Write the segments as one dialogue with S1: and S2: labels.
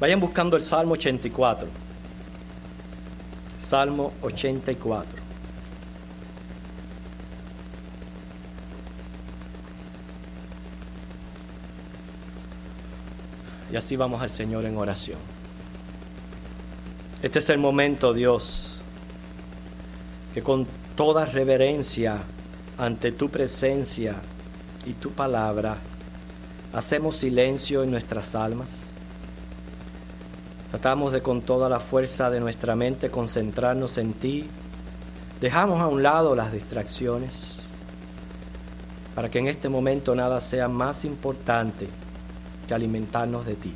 S1: Vayan buscando el Salmo 84. Salmo 84. Y así vamos al Señor en oración. Este es el momento, Dios, que con toda reverencia ante tu presencia y tu palabra, hacemos silencio en nuestras almas. Tratamos de con toda la fuerza de nuestra mente concentrarnos en ti. Dejamos a un lado las distracciones para que en este momento nada sea más importante que alimentarnos de ti.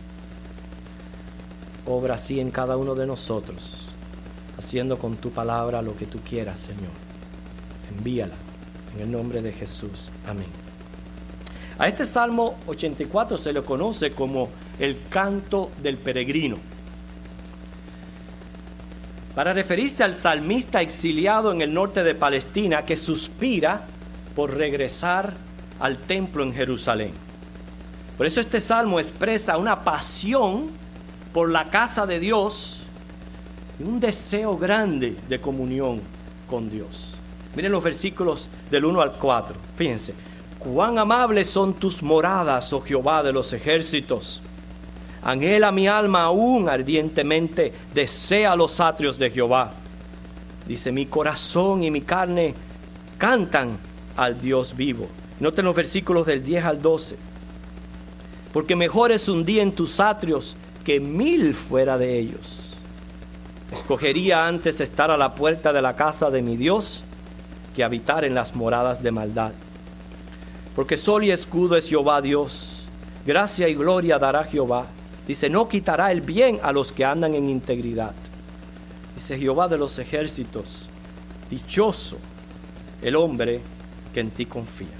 S1: Obra así en cada uno de nosotros, haciendo con tu palabra lo que tú quieras, Señor. Envíala en el nombre de Jesús. Amén. A este Salmo 84 se le conoce como el canto del peregrino, para referirse al salmista exiliado en el norte de Palestina que suspira por regresar al templo en Jerusalén. Por eso este salmo expresa una pasión por la casa de Dios y un deseo grande de comunión con Dios. Miren los versículos del 1 al 4. Fíjense. Cuán amables son tus moradas, oh Jehová de los ejércitos. Anhela mi alma aún ardientemente, desea los atrios de Jehová. Dice, mi corazón y mi carne cantan al Dios vivo. Noten los versículos del 10 al 12. Porque mejor es un día en tus atrios que 1000 fuera de ellos. Escogería antes estar a la puerta de la casa de mi Dios que habitar en las moradas de maldad. Porque sol y escudo es Jehová Dios, gracia y gloria dará Jehová. Dice, no quitará el bien a los que andan en integridad. Dice Jehová de los ejércitos, dichoso el hombre que en ti confía.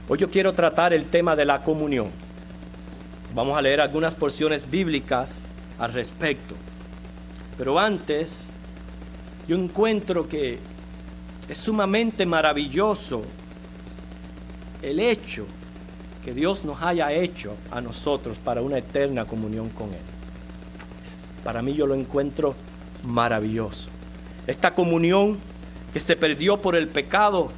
S1: Hoy yo quiero tratar el tema de la comunión. Vamos a leer algunas porciones bíblicas al respecto. Pero antes, yo encuentro que es sumamente maravilloso el hecho que Dios nos haya hecho a nosotros para una eterna comunión con Él. Para mí yo lo encuentro maravilloso. Esta comunión que se perdió por el pecado,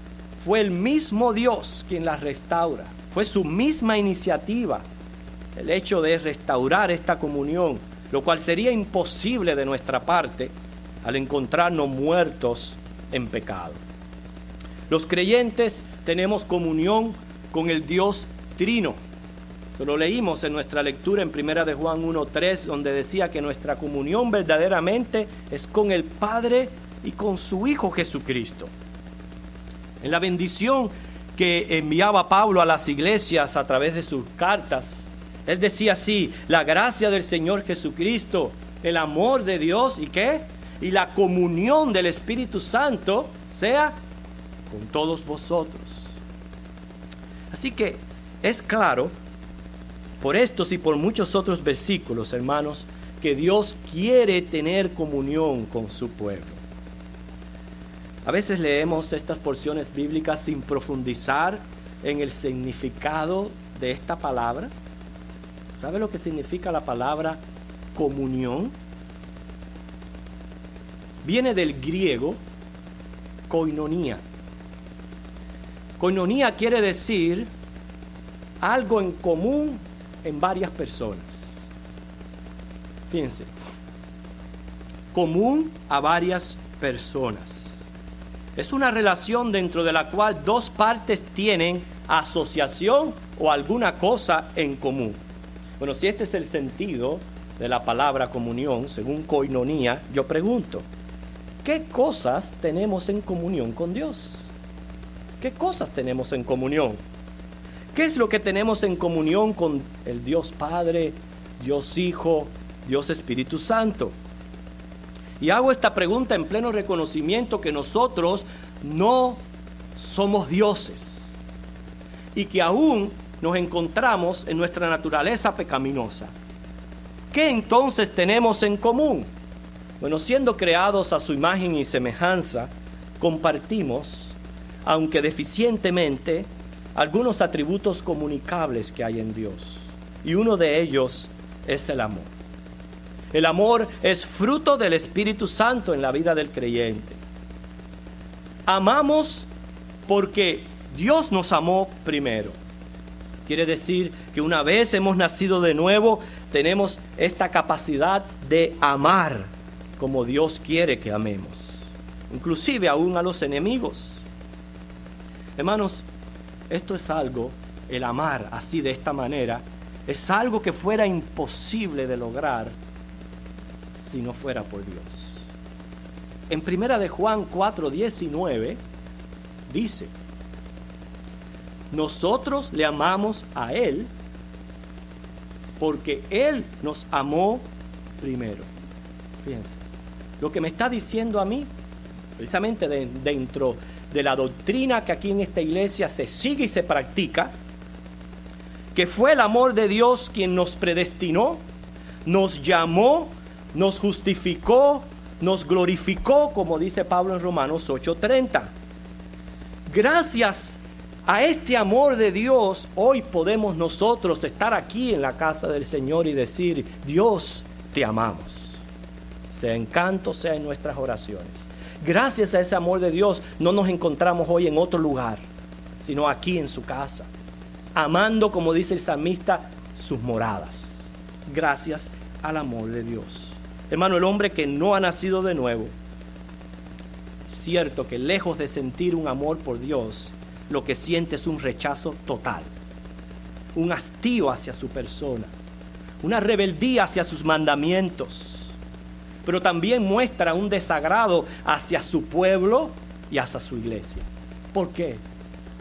S1: fue el mismo Dios quien la restaura. Fue su misma iniciativa el hecho de restaurar esta comunión, lo cual sería imposible de nuestra parte al encontrarnos muertos en pecado. Los creyentes tenemos comunión con el Dios Trino. Eso lo leímos en nuestra lectura en 1 de Juan 1:3, donde decía que nuestra comunión verdaderamente es con el Padre y con su Hijo Jesucristo. En la bendición que enviaba Pablo a las iglesias a través de sus cartas, él decía así: la gracia del Señor Jesucristo, el amor de Dios y ¿qué? Y la comunión del Espíritu Santo sea con todos vosotros. Así que es claro, por estos y por muchos otros versículos, hermanos, que Dios quiere tener comunión con su pueblo. A veces leemos estas porciones bíblicas sin profundizar en el significado de esta palabra. ¿Sabe lo que significa la palabra comunión? Viene del griego koinonia. Koinonia quiere decir algo en común en varias personas. Fíjense, común a varias personas. Es una relación dentro de la cual dos partes tienen asociación o alguna cosa en común. Bueno, si este es el sentido de la palabra comunión, según koinonia, yo pregunto, ¿qué cosas tenemos en comunión con Dios? ¿Qué cosas tenemos en comunión? ¿Qué es lo que tenemos en comunión con el Dios Padre, Dios Hijo, Dios Espíritu Santo? Y hago esta pregunta en pleno reconocimiento que nosotros no somos dioses y que aún nos encontramos en nuestra naturaleza pecaminosa. ¿Qué entonces tenemos en común? Bueno, siendo creados a su imagen y semejanza, compartimos, aunque deficientemente, algunos atributos comunicables que hay en Dios. Y uno de ellos es el amor. El amor es fruto del Espíritu Santo en la vida del creyente. Amamos porque Dios nos amó primero. Quiere decir que una vez hemos nacido de nuevo, tenemos esta capacidad de amar como Dios quiere que amemos, inclusive aún a los enemigos. Hermanos, esto es algo, el amar así de esta manera, es algo que fuera imposible de lograr si no fuera por Dios. En 1 de Juan 4:19 dice: nosotros le amamos a Él porque Él nos amó primero. Fíjense, lo que me está diciendo a mí, precisamente dentro de la doctrina que aquí en esta iglesia se sigue y se practica, que fue el amor de Dios quien nos predestinó, nos llamó, nos justificó, nos glorificó, como dice Pablo en Romanos 8:30. Gracias a este amor de Dios, hoy podemos nosotros estar aquí en la casa del Señor y decir: Dios, te amamos. Sea en canto, sea en nuestras oraciones. Gracias a ese amor de Dios, no nos encontramos hoy en otro lugar, sino aquí en su casa, amando, como dice el salmista, sus moradas. Gracias al amor de Dios. Hermano, el hombre que no ha nacido de nuevo, cierto que lejos de sentir un amor por Dios, lo que siente es un rechazo total, un hastío hacia su persona, una rebeldía hacia sus mandamientos, pero también muestra un desagrado hacia su pueblo y hacia su iglesia. ¿Por qué?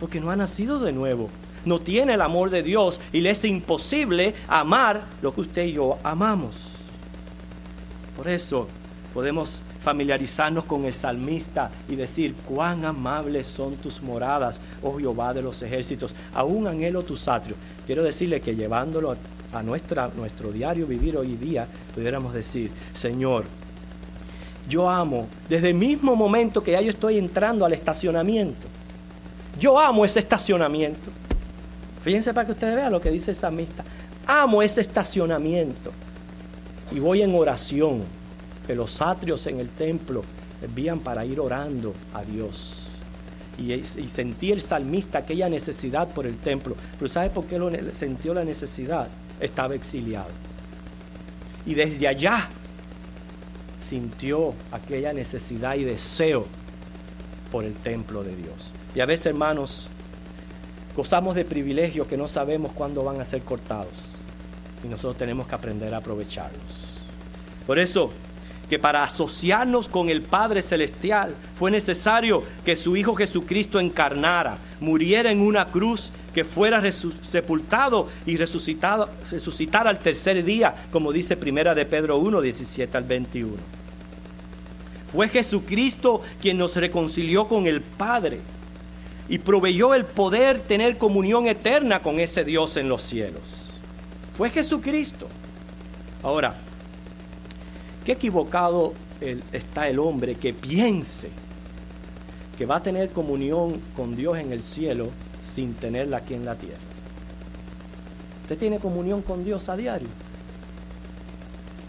S1: Porque no ha nacido de nuevo, no tiene el amor de Dios y le es imposible amar lo que usted y yo amamos. Por eso podemos familiarizarnos con el salmista y decir: cuán amables son tus moradas, oh Jehová de los ejércitos, aún anhelo tus atrios. Quiero decirle que llevándolo a nuestro diario vivir hoy día, pudiéramos decir: Señor, yo amo desde el mismo momento que ya yo estoy entrando al estacionamiento. Yo amo ese estacionamiento. Fíjense para que ustedes vean lo que dice el salmista: amo ese estacionamiento y voy en oración, que los atrios en el templo envían para ir orando a Dios. Y sentí el salmista aquella necesidad por el templo. Pero ¿sabe por qué sintió la necesidad? Estaba exiliado. Y desde allá sintió aquella necesidad y deseo por el templo de Dios. Y a veces, hermanos, gozamos de privilegios que no sabemos cuándo van a ser cortados. Y nosotros tenemos que aprender a aprovecharlos. Por eso, que para asociarnos con el Padre Celestial fue necesario que su Hijo Jesucristo encarnara, muriera en una cruz, que fuera sepultado y resucitara al tercer día, como dice 1 de Pedro 1:17-21. Fue Jesucristo quien nos reconcilió con el Padre y proveyó el poder tener comunión eterna con ese Dios en los cielos. Fue Jesucristo. Ahora, qué equivocado está el hombre que piense que va a tener comunión con Dios en el cielo sin tenerla aquí en la tierra. ¿Usted tiene comunión con Dios a diario?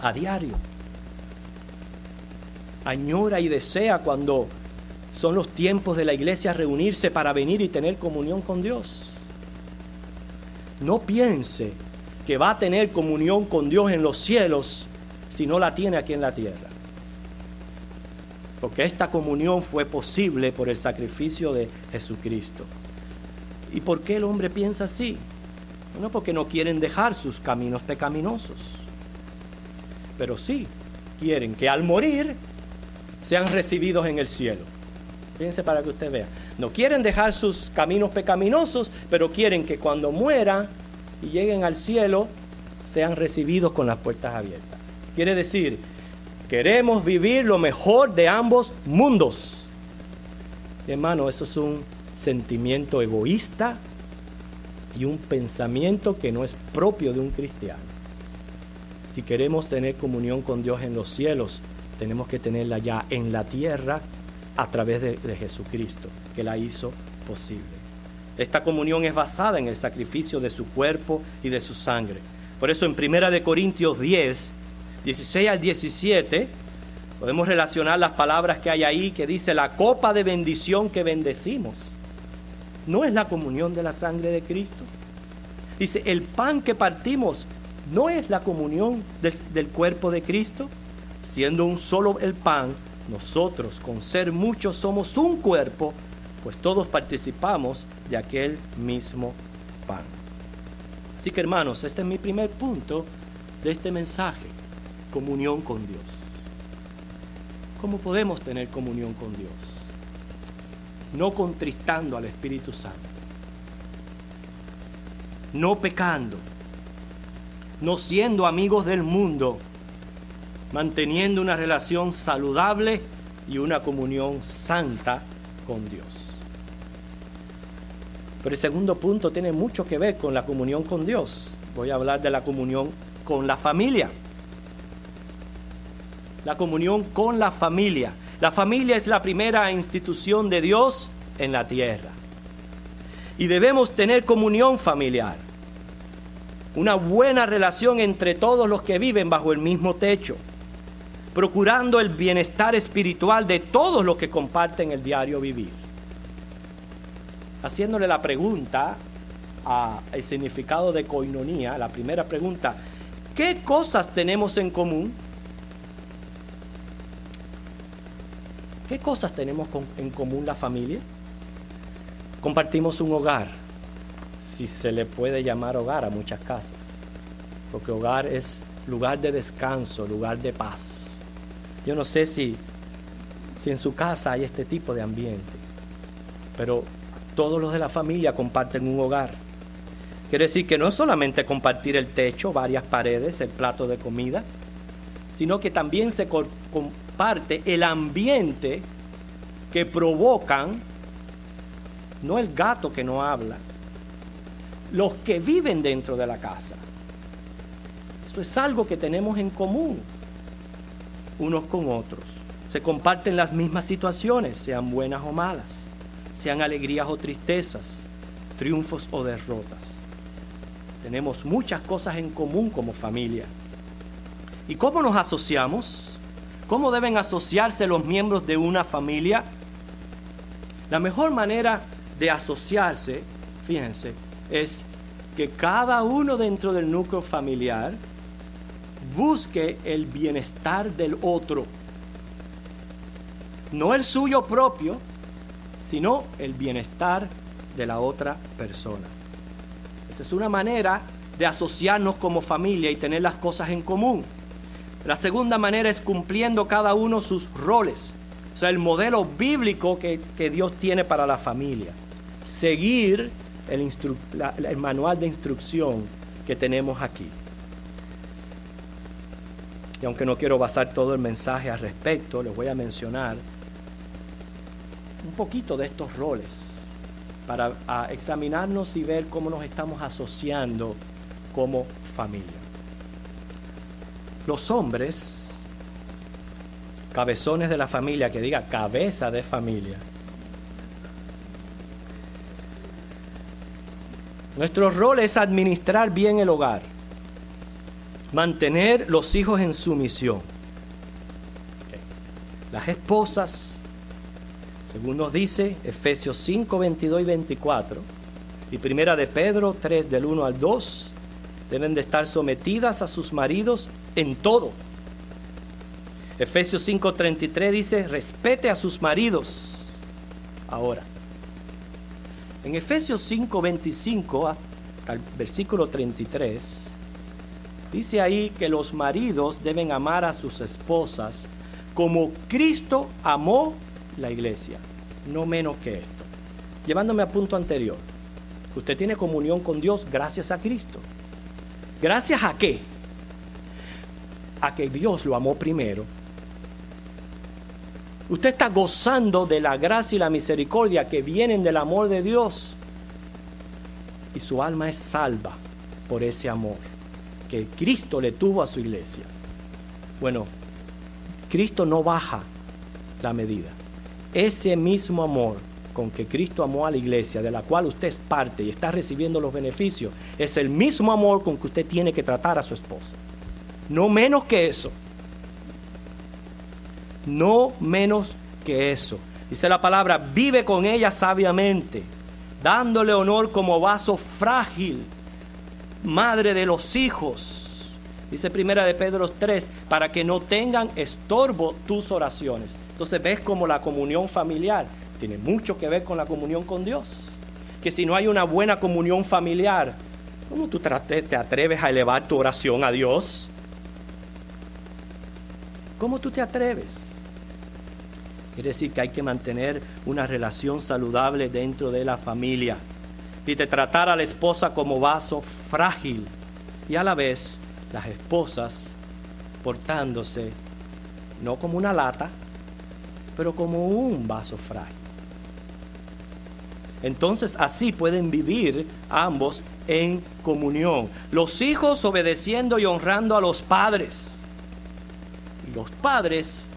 S1: A diario. Añora y desea cuando son los tiempos de la iglesia reunirse para venir y tener comunión con Dios. No piense que va a tener comunión con Dios en los cielos si no la tiene aquí en la tierra. Porque esta comunión fue posible por el sacrificio de Jesucristo. ¿Y por qué el hombre piensa así? Bueno, porque no quieren dejar sus caminos pecaminosos. Pero sí quieren que al morir sean recibidos en el cielo. Fíjense para que usted vea. No quieren dejar sus caminos pecaminosos, pero quieren que cuando mueran y lleguen al cielo sean recibidos con las puertas abiertas. Quiere decir, queremos vivir lo mejor de ambos mundos. Hermano, eso es un sentimiento egoísta y un pensamiento que no es propio de un cristiano. Si queremos tener comunión con Dios en los cielos, tenemos que tenerla ya en la tierra a través de Jesucristo, que la hizo posible. Esta comunión es basada en el sacrificio de su cuerpo y de su sangre. Por eso en 1 de Corintios 10 16 al 17, podemos relacionar las palabras que hay ahí, que dice la copa de bendición que bendecimos. ¿No es la comunión de la sangre de Cristo? Dice, el pan que partimos, ¿no es la comunión del cuerpo de Cristo? Siendo un solo el pan, nosotros, con ser muchos, somos un cuerpo, pues todos participamos de aquel mismo pan. Así que, hermanos, este es mi primer punto de este mensaje, comunión con Dios. ¿Cómo podemos tener comunión con Dios? No contristando al Espíritu Santo, no pecando, no siendo amigos del mundo, manteniendo una relación saludable y una comunión santa con Dios. Pero el segundo punto tiene mucho que ver con la comunión con Dios. Voy a hablar de la comunión con la familia. La comunión con la familia. La familia es la primera institución de Dios en la tierra. Y debemos tener comunión familiar. Una buena relación entre todos los que viven bajo el mismo techo, procurando el bienestar espiritual de todos los que comparten el diario vivir. Haciéndole la pregunta al significado de coinonía, la primera pregunta, ¿qué cosas tenemos en común? ¿Qué cosas tenemos en común la familia? Compartimos un hogar, si se le puede llamar hogar a muchas casas, porque hogar es lugar de descanso, lugar de paz. Yo no sé si en su casa hay este tipo de ambiente, pero todos los de la familia comparten un hogar. Quiere decir que no es solamente compartir el techo, varias paredes, el plato de comida, sino que también se comparte el ambiente que provocan, no el gato que no habla, los que viven dentro de la casa. Eso es algo que tenemos en común unos con otros. Se comparten las mismas situaciones, sean buenas o malas, sean alegrías o tristezas, triunfos o derrotas. Tenemos muchas cosas en común como familia. ¿Y cómo nos asociamos? ¿Cómo deben asociarse los miembros de una familia? La mejor manera de asociarse, fíjense, es que cada uno dentro del núcleo familiar busque el bienestar del otro. No el suyo propio, sino el bienestar de la otra persona. Esa es una manera de asociarnos como familia y tener las cosas en común. La segunda manera es cumpliendo cada uno sus roles. O sea, el modelo bíblico que Dios tiene para la familia. Seguir el manual de instrucción que tenemos aquí. Y aunque no quiero basar todo el mensaje al respecto, les voy a mencionar un poquito de estos roles para examinarnos y ver cómo nos estamos asociando como familia. Los hombres, cabezones de la familia, que diga cabeza de familia. Nuestro rol es administrar bien el hogar, mantener los hijos en sumisión. Las esposas, según nos dice Efesios 5, 22 y 24, y Primera de Pedro 3, del 1 al 2, deben de estar sometidas a sus maridos en todo. Efesios 5, 33 dice, respete a sus maridos. Ahora, en Efesios 5, 25 al versículo 33, dice ahí que los maridos deben amar a sus esposas como Cristo amó la iglesia, no menos que esto. Llevándome al punto anterior, usted tiene comunión con Dios gracias a Cristo. ¿Gracias a qué? A que Dios lo amó primero. Usted está gozando de la gracia y la misericordia que vienen del amor de Dios. Y su alma es salva por ese amor que Cristo le tuvo a su iglesia. Bueno, Cristo no baja la medida. Ese mismo amor con que Cristo amó a la iglesia, de la cual usted es parte y está recibiendo los beneficios, es el mismo amor con que usted tiene que tratar a su esposa. No menos que eso. No menos que eso. Dice la palabra, vive con ella sabiamente, dándole honor como vaso frágil, madre de los hijos. Dice primera de Pedro 3, para que no tengan estorbo tus oraciones. Entonces ves como la comunión familiar tiene mucho que ver con la comunión con Dios. Que si no hay una buena comunión familiar, ¿cómo tú te atreves a elevar tu oración a Dios? ¿Cómo tú te atreves? Quiere decir que hay que mantener una relación saludable dentro de la familia. Y de tratar a la esposa como vaso frágil. Y a la vez, las esposas portándose no como una lata, pero como un vaso frágil. Entonces así pueden vivir ambos en comunión. Los hijos obedeciendo y honrando a los padres. Y los padres,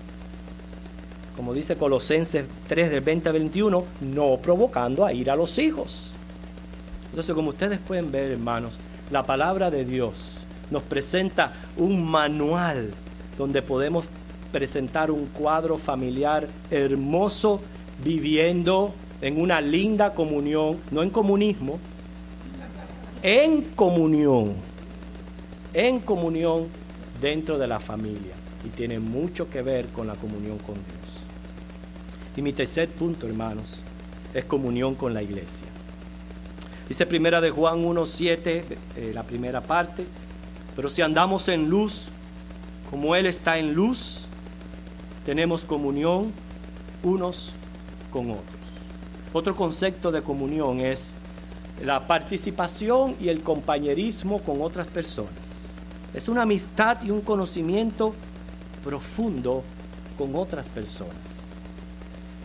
S1: como dice Colosenses 3 del 20 al 21, no provocando a ira a los hijos. Entonces, como ustedes pueden ver, hermanos, la palabra de Dios nos presenta un manual donde podemos presentar un cuadro familiar hermoso, viviendo en una linda comunión, no en comunismo, en comunión dentro de la familia. Y tiene mucho que ver con la comunión con Dios. Y mi tercer punto, hermanos, es comunión con la iglesia. Dice primera de Juan 1:7, la primera parte, pero si andamos en luz, como Él está en luz, tenemos comunión unos con otros. Otro concepto de comunión es la participación y el compañerismo con otras personas. Es una amistad y un conocimiento profundo con otras personas.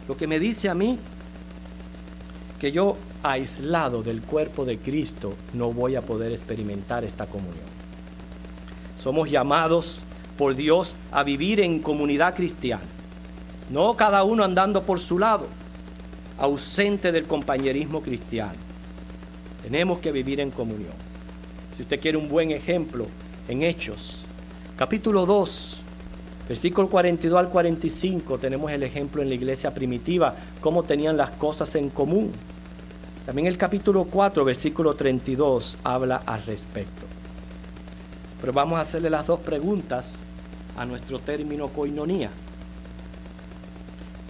S1: Lo que me dice a mí que yo, aislado del cuerpo de Cristo, no voy a poder experimentar esta comunión. Somos llamados por Dios a vivir en comunidad cristiana, no cada uno andando por su lado, ausente del compañerismo cristiano. Tenemos que vivir en comunión. Si usted quiere un buen ejemplo, en Hechos, capítulo 2, versículo 42 al 45, tenemos el ejemplo en la iglesia primitiva, cómo tenían las cosas en común. También el capítulo 4, versículo 32, habla al respecto. Pero vamos a hacerle las dos preguntas a nuestro término koinonía.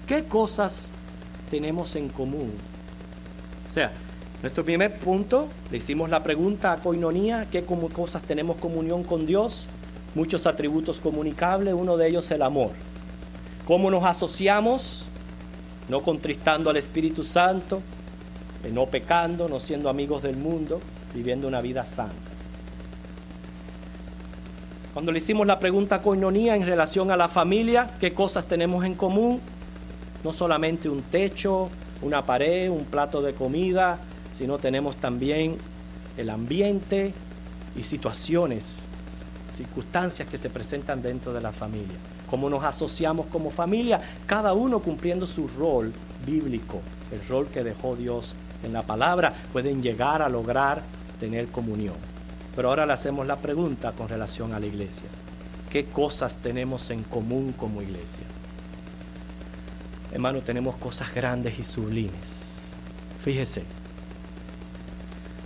S1: ¿Qué cosas tenemos en común? O sea, nuestro primer punto, le hicimos la pregunta a koinonía, ¿qué cosas tenemos comunión con Dios? Muchos atributos comunicables, uno de ellos el amor. ¿Cómo nos asociamos? No contristando al Espíritu Santo, no pecando, no siendo amigos del mundo, viviendo una vida santa. Cuando le hicimos la pregunta a koinonía en relación a la familia, ¿qué cosas tenemos en común? No solamente un techo, una pared, un plato de comida, sino tenemos también el ambiente y situaciones, circunstancias que se presentan dentro de la familia. Cómo nos asociamos como familia, cada uno cumpliendo su rol bíblico, el rol que dejó Dios en la palabra, pueden llegar a lograr tener comunión. Pero ahora le hacemos la pregunta con relación a la iglesia. ¿Qué cosas tenemos en común como iglesia? Hermano, tenemos cosas grandes y sublimes. Fíjese,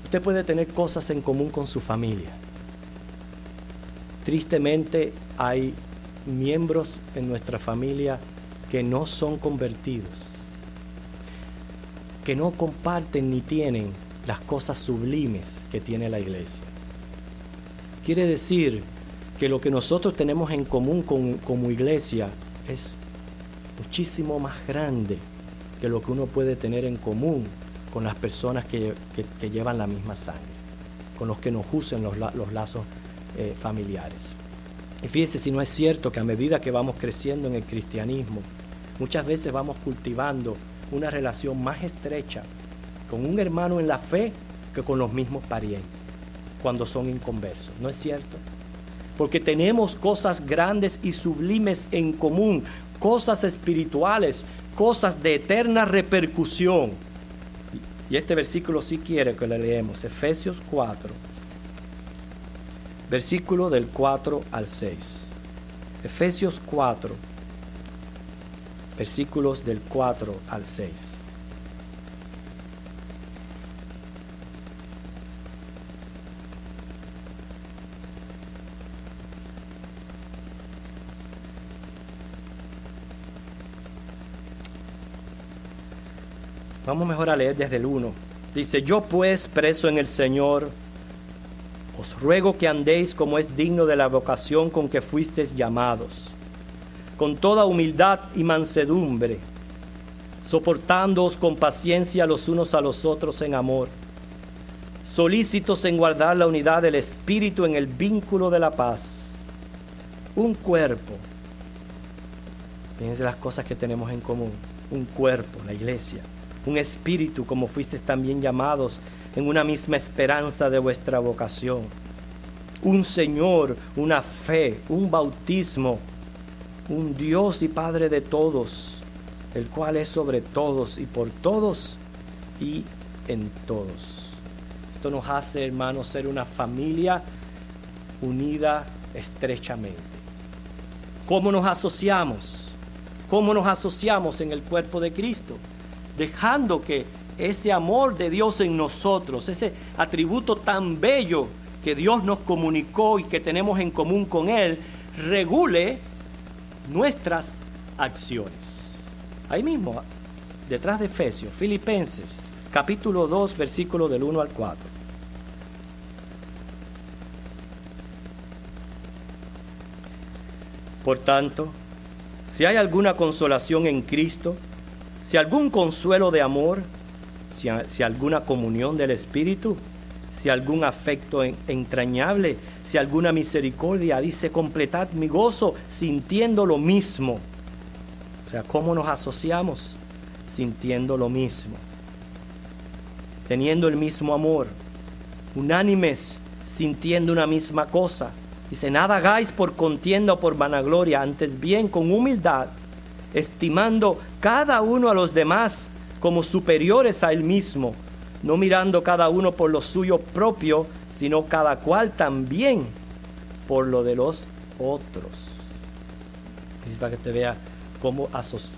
S1: usted puede tener cosas en común con su familia. Tristemente hay miembros en nuestra familia que no son convertidos, que no comparten ni tienen las cosas sublimes que tiene la iglesia. Quiere decir que lo que nosotros tenemos en común como iglesia es muchísimo más grande que lo que uno puede tener en común con las personas que llevan la misma sangre, con los que nos usen los lazos familiares. Y fíjese si no es cierto que a medida que vamos creciendo en el cristianismo, muchas veces vamos cultivando una relación más estrecha con un hermano en la fe que con los mismos parientes cuando son inconversos. ¿No es cierto? Porque tenemos cosas grandes y sublimes en común, cosas espirituales, cosas de eterna repercusión. Y este versículo sí quiere que lo leemos, Efesios 4, versículo del 4 al 6. Efesios 4, versículos del 4 al 6. Vamos mejor a leer desde el 1. Dice: yo pues, preso en el Señor, os ruego que andéis como es digno de la vocación con que fuisteis llamados, con toda humildad y mansedumbre, soportándoos con paciencia los unos a los otros en amor, solícitos en guardar la unidad del Espíritu en el vínculo de la paz. Un cuerpo. Fíjense las cosas que tenemos en común. Un cuerpo, la iglesia. Un espíritu, como fuisteis también llamados en una misma esperanza de vuestra vocación. Un Señor, una fe, un bautismo, un Dios y Padre de todos, el cual es sobre todos y por todos y en todos. Esto nos hace, hermanos, ser una familia unida estrechamente. ¿Cómo nos asociamos? ¿Cómo nos asociamos en el cuerpo de Cristo? Dejando que ese amor de Dios en nosotros, ese atributo tan bello que Dios nos comunicó y que tenemos en común con Él, regule nuestras acciones. Ahí mismo, detrás de Efesios, Filipenses, capítulo 2, versículo del 1 al 4. Por tanto, si hay alguna consolación en Cristo, si algún consuelo de amor, si alguna comunión del Espíritu, si algún afecto entrañable, si alguna misericordia, dice: completad mi gozo sintiendo lo mismo. O sea, ¿cómo nos asociamos? Sintiendo lo mismo, teniendo el mismo amor, unánimes, sintiendo una misma cosa. Dice: nada hagáis por contienda o por vanagloria, antes bien con humildad, estimando cada uno a los demás como superiores a él mismo, no mirando cada uno por lo suyo propio, sino cada cual también por lo de los otros. Es para que te vea cómo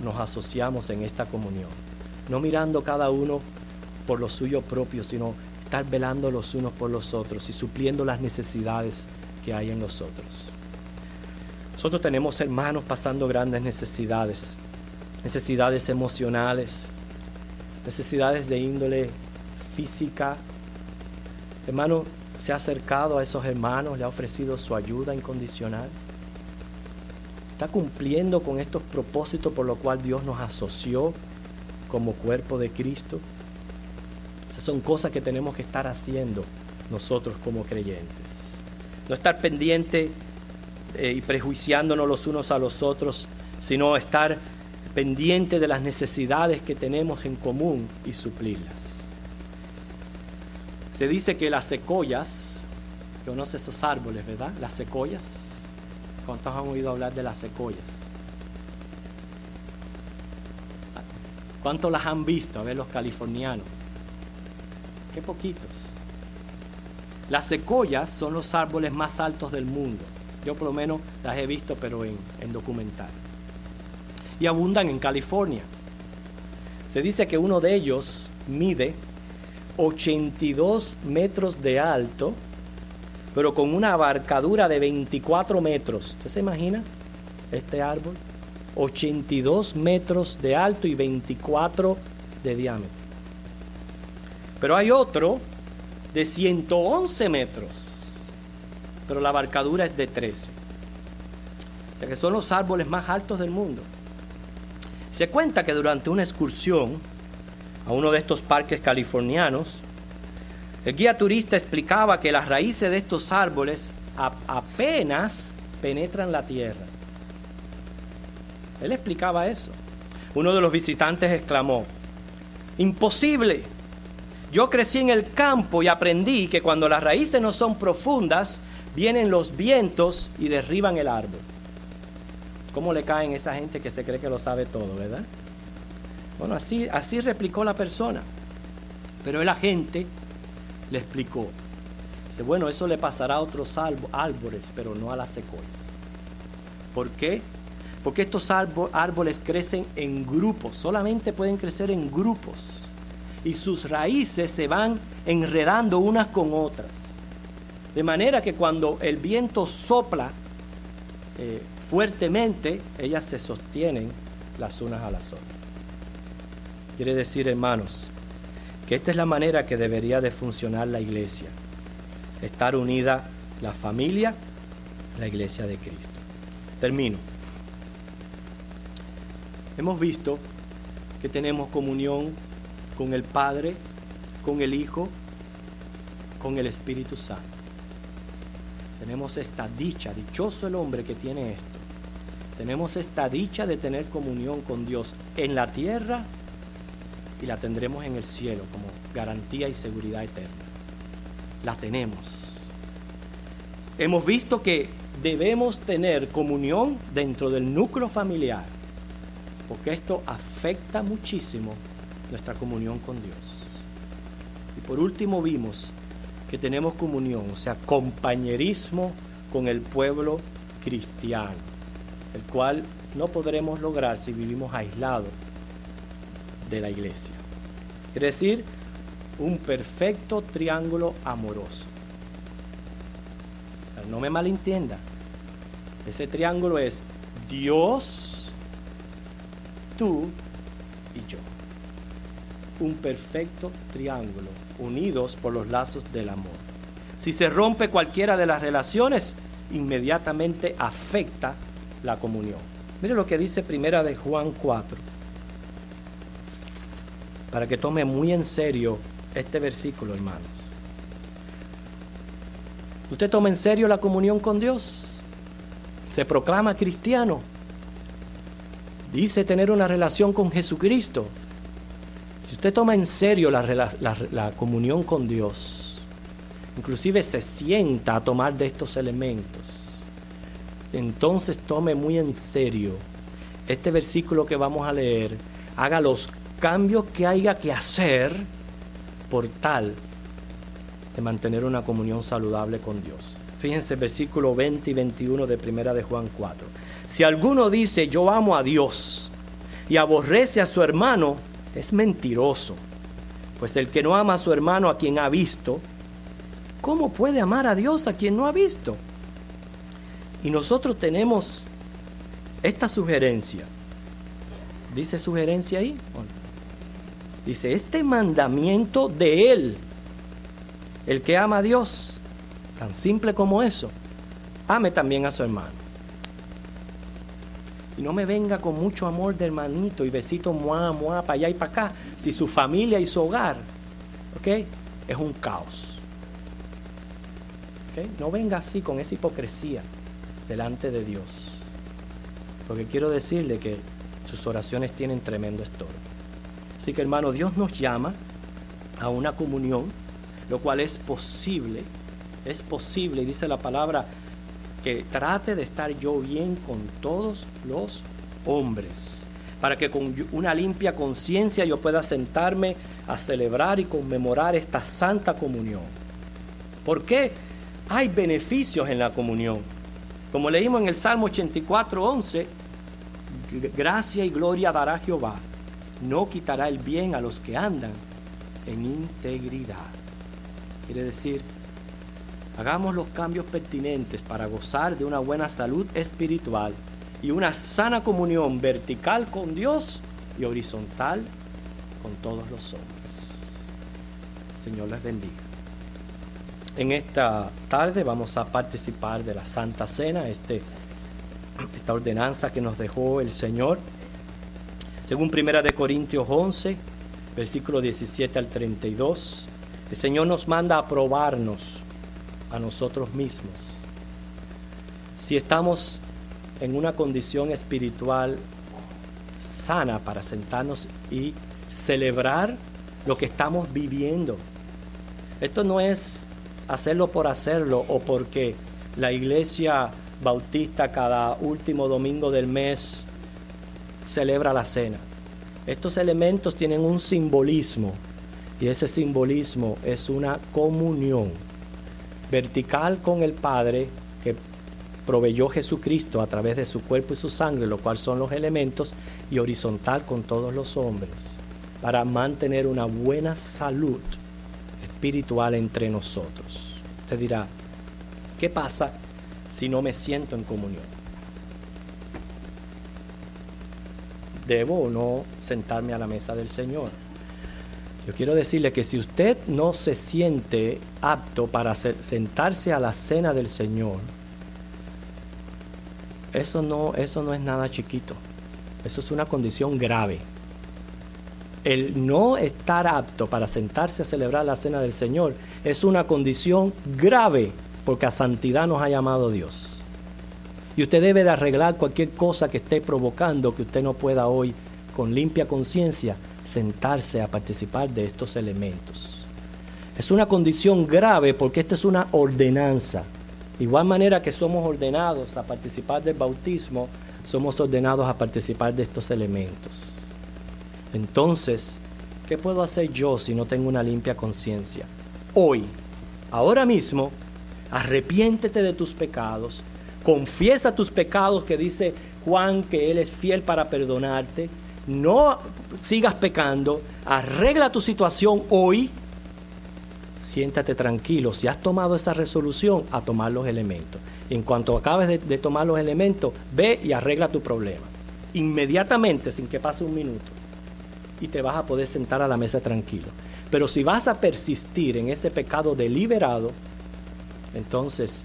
S1: nos asociamos en esta comunión. No mirando cada uno por lo suyo propio, sino estar velando los unos por los otros y supliendo las necesidades que hay en los otros. Nosotros tenemos hermanos pasando grandes necesidades, necesidades emocionales, necesidades de índole física. Hermano, ¿se ha acercado a esos hermanos? ¿Le ha ofrecido su ayuda incondicional? ¿Está cumpliendo con estos propósitos por los cuales Dios nos asoció como cuerpo de Cristo? Esas son cosas que tenemos que estar haciendo nosotros como creyentes. No estar pendiente y prejuiciándonos los unos a los otros, sino estar pendiente de las necesidades que tenemos en común y suplirlas. Se dice que las secoyas, conoce esos árboles, ¿verdad? Las secoyas. ¿Cuántos han oído hablar de las secoyas? ¿Cuántos las han visto? A ver, los californianos. Qué poquitos. Las secoyas son los árboles más altos del mundo. Yo por lo menos las he visto, pero en documental. Y abundan en California. Se dice que uno de ellos mide 82 metros de alto, pero con una abarcadura de 24 metros. ¿Usted se imagina este árbol? 82 metros de alto y 24 de diámetro. Pero hay otro de 111 metros, pero la abarcadura es de 13. O sea que son los árboles más altos del mundo. Se cuenta que durante una excursión a uno de estos parques californianos, el guía turista explicaba que las raíces de estos árboles apenas penetran la tierra. Él explicaba eso. Uno de los visitantes exclamó: ¡imposible! Yo crecí en el campo y aprendí que cuando las raíces no son profundas, vienen los vientos y derriban el árbol. ¿Cómo le caen a esa gente que se cree que lo sabe todo, verdad? Bueno, así replicó la persona. Pero el agente le explicó: Dice, bueno, eso le pasará a otros árboles, pero no a las secuoyas. ¿Por qué? Porque estos árboles crecen en grupos, solamente pueden crecer en grupos. Y sus raíces se van enredando unas con otras. De manera que cuando el viento sopla fuertemente, ellas se sostienen las unas a las otras. Quiere decir, hermanos, que esta es la manera que debería de funcionar la iglesia. Estar unida la familia, la iglesia de Cristo. Termino. Hemos visto que tenemos comunión con el Padre, con el Hijo, con el Espíritu Santo. Tenemos esta dicha, dichoso el hombre que tiene esto. Tenemos esta dicha de tener comunión con Dios en la tierra y la tendremos en el cielo como garantía y seguridad eterna. La tenemos. Hemos visto que debemos tener comunión dentro del núcleo familiar, porque esto afecta muchísimo nuestra comunión con Dios. Y por último vimos que tenemos comunión, o sea, compañerismo con el pueblo cristiano, el cual no podremos lograr si vivimos aislados de la iglesia. Es decir, un perfecto triángulo amoroso. O sea, no me malentienda. Ese triángulo es Dios, tú y yo. Un perfecto triángulo, unidos por los lazos del amor. Si se rompe cualquiera de las relaciones, inmediatamente afecta la comunión. Mire lo que dice Primera de Juan 4, para que tome muy en serio este versículo, hermanos. ¿Usted toma en serio la comunión con Dios? ¿Se proclama cristiano? ¿Dice tener una relación con Jesucristo? Si usted toma en serio la comunión con Dios, inclusive se sienta a tomar de estos elementos, entonces tome muy en serio este versículo que vamos a leer, haga los cambios que haya que hacer por tal de mantener una comunión saludable con Dios. Fíjense el versículo 20 y 21 de Primera de Juan 4. Si alguno dice yo amo a Dios y aborrece a su hermano, es mentiroso, pues el que no ama a su hermano a quien ha visto, ¿cómo puede amar a Dios a quien no ha visto? Y nosotros tenemos esta sugerencia. ¿Dice sugerencia ahí? Dice, este mandamiento de Él, el que ama a Dios, tan simple como eso, ame también a su hermano. Y no me venga con mucho amor de hermanito y besito muá, muá, para allá y para acá, si su familia y su hogar, ¿ok?, es un caos. ¿Ok? No venga así con esa hipocresía delante de Dios, porque quiero decirle que sus oraciones tienen tremendo estorbo. Así que, hermano, Dios nos llama a una comunión, lo cual es posible, y dice la palabra, que trate de estar yo bien con todos los hombres, para que con una limpia conciencia yo pueda sentarme a celebrar y conmemorar esta santa comunión. ¿Por qué? Hay beneficios en la comunión. Como leímos en el Salmo 84:11, gracia y gloria dará Jehová, no quitará el bien a los que andan en integridad. Quiere decir, hagamos los cambios pertinentes para gozar de una buena salud espiritual y una sana comunión vertical con Dios y horizontal con todos los hombres. Señor les bendiga. En esta tarde vamos a participar de la Santa Cena, esta ordenanza que nos dejó el Señor. Según 1 Corintios 11, versículo 17 al 32, el Señor nos manda a probarnos a nosotros mismos si estamos en una condición espiritual sana para sentarnos y celebrar lo que estamos viviendo. Esto no es hacerlo por hacerlo o porque la iglesia bautista cada último domingo del mes celebra la cena. Estos elementos tienen un simbolismo y ese simbolismo es una comunión vertical con el Padre que proveyó Jesucristo a través de su cuerpo y su sangre, lo cual son los elementos, y horizontal con todos los hombres, para mantener una buena salud espiritual entre nosotros. Usted dirá, ¿qué pasa si no me siento en comunión? ¿Debo o no sentarme a la mesa del Señor? Yo quiero decirle que si usted no se siente apto para sentarse a la cena del Señor, eso no es nada chiquito. Eso es una condición grave. El no estar apto para sentarse a celebrar la cena del Señor es una condición grave, porque a santidad nos ha llamado Dios. Y usted debe de arreglar cualquier cosa que esté provocando que usted no pueda hoy, con limpia conciencia, sentarse a participar de estos elementos. Es una condición grave porque esta es una ordenanza. De igual manera que somos ordenados a participar del bautismo, somos ordenados a participar de estos elementos. Entonces, ¿qué puedo hacer yo si no tengo una limpia conciencia? Hoy, ahora mismo, arrepiéntete de tus pecados, confiesa tus pecados, que dice Juan que Él es fiel para perdonarte. No sigas pecando, arregla tu situación hoy. Siéntate tranquilo. Si has tomado esa resolución, a tomar los elementos. En cuanto acabes de tomar los elementos, ve y arregla tu problema. Inmediatamente, sin que pase un minuto. Y te vas a poder sentar a la mesa tranquilo. Pero si vas a persistir en ese pecado deliberado, entonces,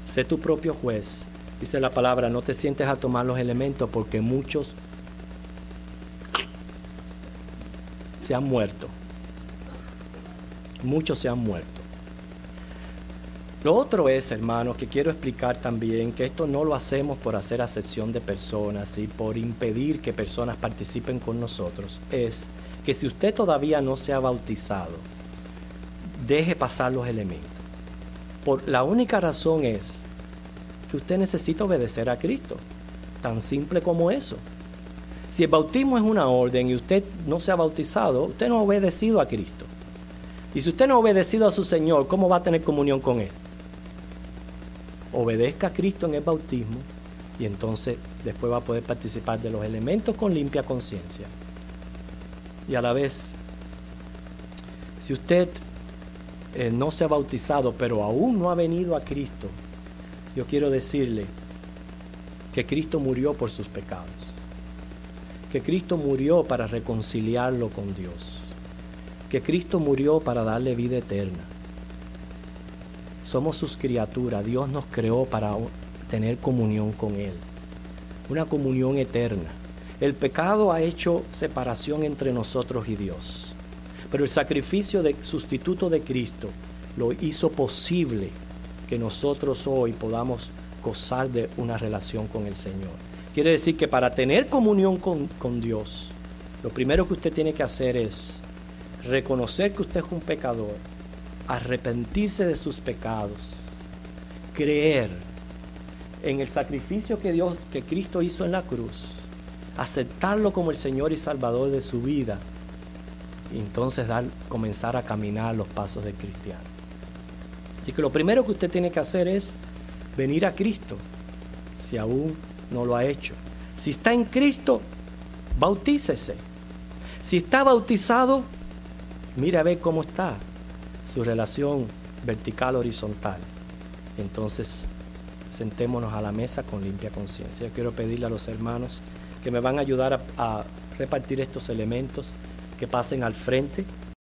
S1: sé tu propio juez. Dice la palabra, no te sientes a tomar los elementos porque muchos se han muerto. Muchos se han muerto. Lo otro es, hermanos, que quiero explicar también, que esto no lo hacemos por hacer acepción de personas y por impedir que personas participen con nosotros. Es que si usted todavía no se ha bautizado, deje pasar los elementos. La única razón es que usted necesita obedecer a Cristo. Tan simple como eso. Si el bautismo es una orden y usted no se ha bautizado, usted no ha obedecido a Cristo. Y si usted no ha obedecido a su Señor, ¿cómo va a tener comunión con Él? Obedezca a Cristo en el bautismo y entonces después va a poder participar de los elementos con limpia conciencia. Y a la vez, si usted no se ha bautizado, pero aún no ha venido a Cristo, yo quiero decirle que Cristo murió por sus pecados, que Cristo murió para reconciliarlo con Dios, que Cristo murió para darle vida eterna. Somos sus criaturas. Dios nos creó para tener comunión con Él, una comunión eterna. El pecado ha hecho separación entre nosotros y Dios, pero el sacrificio de sustituto de Cristo lo hizo posible que nosotros hoy podamos gozar de una relación con el Señor. Quiere decir que para tener comunión con Dios, lo primero que usted tiene que hacer es reconocer que usted es un pecador, arrepentirse de sus pecados, creer en el sacrificio que Cristo hizo en la cruz, aceptarlo como el Señor y Salvador de su vida, y entonces comenzar a caminar los pasos del cristiano. Así que lo primero que usted tiene que hacer es venir a Cristo, si aún no lo ha hecho. Si está en Cristo, bautícese. Si está bautizado, mire a ver cómo está su relación vertical horizontal. Entonces, sentémonos a la mesa con limpia conciencia. Yo quiero pedirle a los hermanos que me van a ayudar a repartir estos elementos, que pasen al frente.